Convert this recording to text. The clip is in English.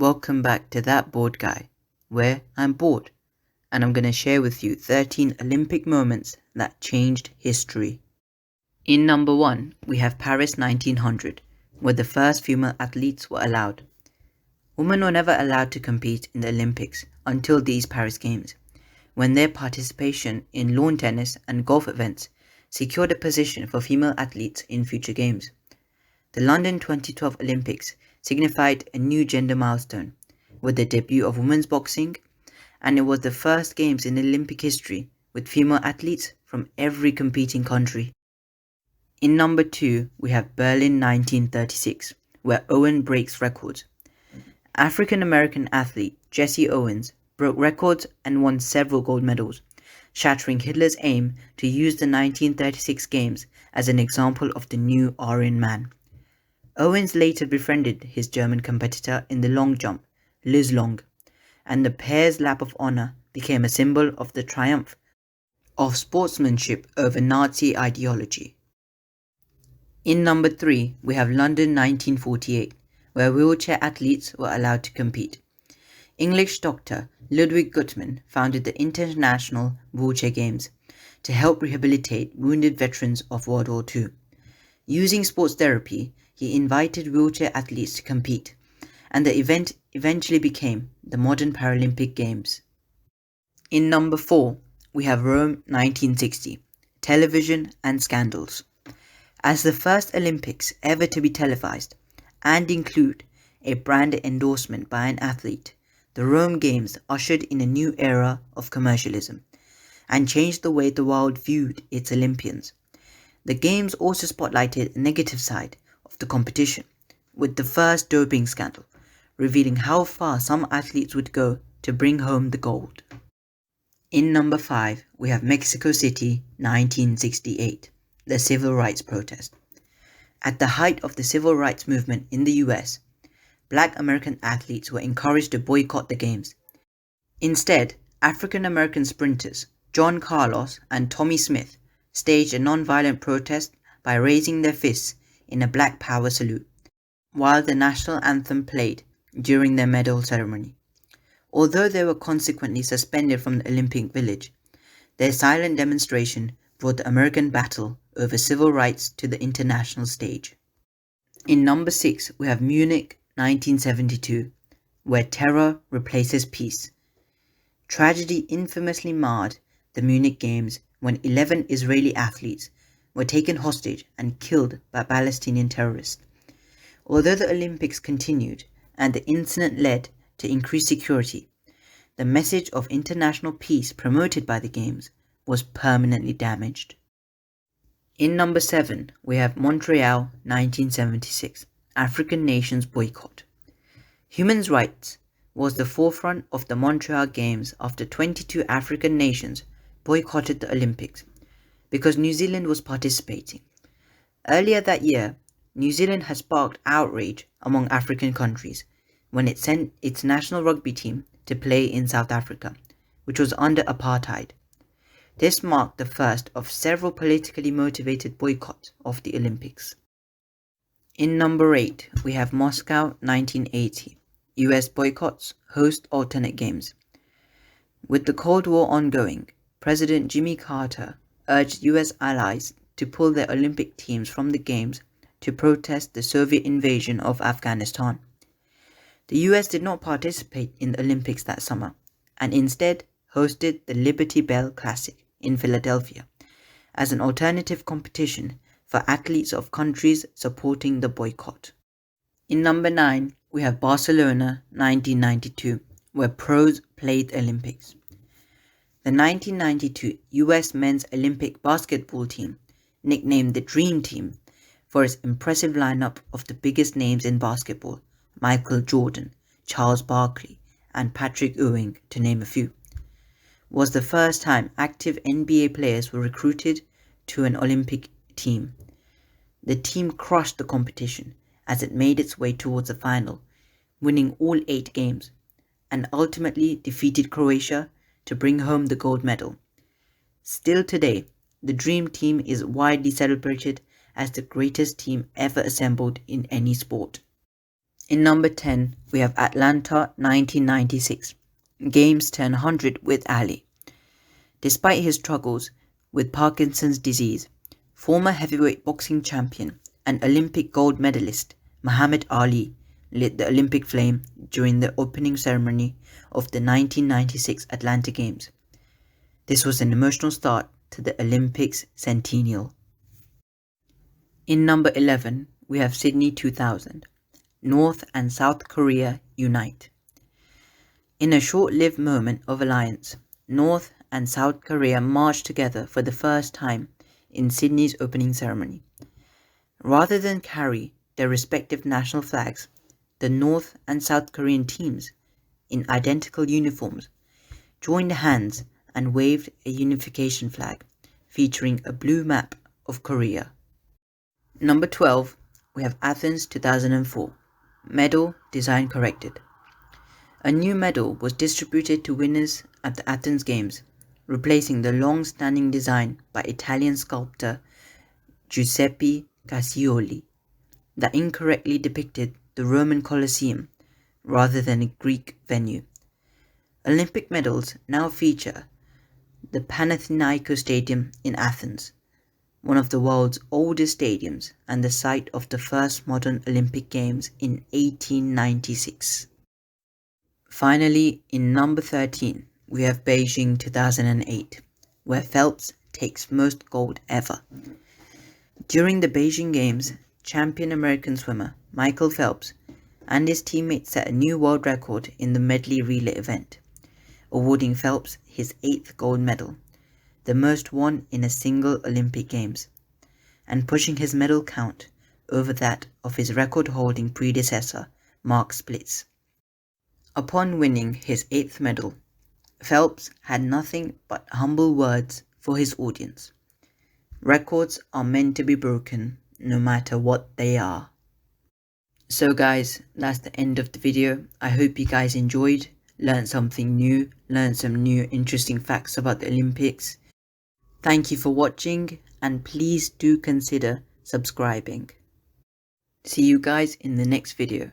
Welcome back to That Bored Guy, where I'm bored and I'm going to share with you 13 Olympic moments that changed history. In number 1, we have Paris 1900, where the first female athletes were allowed. Women were never allowed to compete in the Olympics until these Paris Games, when their participation in lawn tennis and golf events secured a position for female athletes in future games. The London 2012 Olympics signified a new gender milestone with the debut of women's boxing, and it was the first games in Olympic history with female athletes from every competing country. In number 2, we have Berlin 1936, where Owen breaks records. African-American athlete Jesse Owens broke records and won several gold medals, shattering Hitler's aim to use the 1936 Games as an example of the new Aryan man. Owens later befriended his German competitor in the long jump, Liz Long, and the pair's lap of honor became a symbol of the triumph of sportsmanship over Nazi ideology. In number 3, we have London 1948, where wheelchair athletes were allowed to compete. English doctor Ludwig Guttmann founded the International Wheelchair Games to help rehabilitate wounded veterans of World War II. Using sports therapy, he invited wheelchair athletes to compete, and the event eventually became the modern Paralympic Games. In number 4, we have Rome 1960, television and scandals. As the first Olympics ever to be televised and include a brand endorsement by an athlete, the Rome Games ushered in a new era of commercialism and changed the way the world viewed its Olympians. The Games also spotlighted a negative side of the competition, with the first doping scandal, revealing how far some athletes would go to bring home the gold. In number 5, we have Mexico City 1968, the civil rights protest. At the height of the civil rights movement in the US, Black American athletes were encouraged to boycott the Games. Instead, African American sprinters John Carlos and Tommy Smith staged a non-violent protest by raising their fists in a Black Power salute, while the national anthem played during their medal ceremony. Although they were consequently suspended from the Olympic Village, their silent demonstration brought the American battle over civil rights to the international stage. In number 6, we have Munich 1972, where terror replaces peace. Tragedy infamously marred the Munich Games when 11 Israeli athletes were taken hostage and killed by Palestinian terrorists. Although the Olympics continued and the incident led to increased security, the message of international peace promoted by the Games was permanently damaged. In number 7, we have Montreal 1976, African nations boycott. Human rights was the forefront of the Montreal Games after 22 African nations boycotted the Olympics because New Zealand was participating. Earlier that year, New Zealand had sparked outrage among African countries when it sent its national rugby team to play in South Africa, which was under apartheid. This marked the first of several politically motivated boycotts of the Olympics. In number 8, we have Moscow 1980, US boycotts host alternate games. With the Cold War ongoing, President Jimmy Carter urged US allies to pull their Olympic teams from the Games to protest the Soviet invasion of Afghanistan. The US did not participate in the Olympics that summer, and instead hosted the Liberty Bell Classic in Philadelphia as an alternative competition for athletes of countries supporting the boycott. In number 9, we have Barcelona 1992, where pros played Olympics. The 1992 US men's Olympic basketball team, nicknamed the Dream Team for its impressive lineup of the biggest names in basketball, Michael Jordan, Charles Barkley, and Patrick Ewing, to name a few, was the first time active NBA players were recruited to an Olympic team. The team crushed the competition as it made its way towards the final, winning all 8 games, and ultimately defeated Croatia to bring home the gold medal. Still today, the Dream Team is widely celebrated as the greatest team ever assembled in any sport. In number 10, we have Atlanta 1996. Games turn 100 with Ali. Despite his struggles with Parkinson's disease, former heavyweight boxing champion and Olympic gold medalist Muhammad Ali lit the Olympic flame during the opening ceremony of the 1996 Atlanta Games. This was an emotional start to the Olympics centennial. In number 11, we have Sydney 2000. North and South Korea unite. In a short-lived moment of alliance, North and South Korea marched together for the first time in Sydney's opening ceremony. Rather than carry their respective national flags, the North and South Korean teams, in identical uniforms, joined hands and waved a unification flag featuring a blue map of Korea. Number 12, we have Athens 2004. Medal design corrected. A new medal was distributed to winners at the Athens Games, replacing the long-standing design by Italian sculptor Giuseppe Cassioli that incorrectly depicted the Roman Colosseum rather than a Greek venue. Olympic medals now feature the Panathinaikos Stadium in Athens, one of the world's oldest stadiums and the site of the first modern Olympic Games in 1896. Finally, in number 13, we have Beijing 2008, where Phelps takes most gold ever. During the Beijing Games, champion American swimmer Michael Phelps and his teammates set a new world record in the medley relay event, awarding Phelps his 8th gold medal, the most won in a single Olympic Games, and pushing his medal count over that of his record-holding predecessor, Mark Splitz. Upon winning his 8th medal, Phelps had nothing but humble words for his audience. Records are meant to be broken, no matter what they are. So guys, that's the end of the video. I hope you guys enjoyed, learned something new, learned some new interesting facts about the Olympics. Thank you for watching, and please do consider subscribing. See you guys in the next video.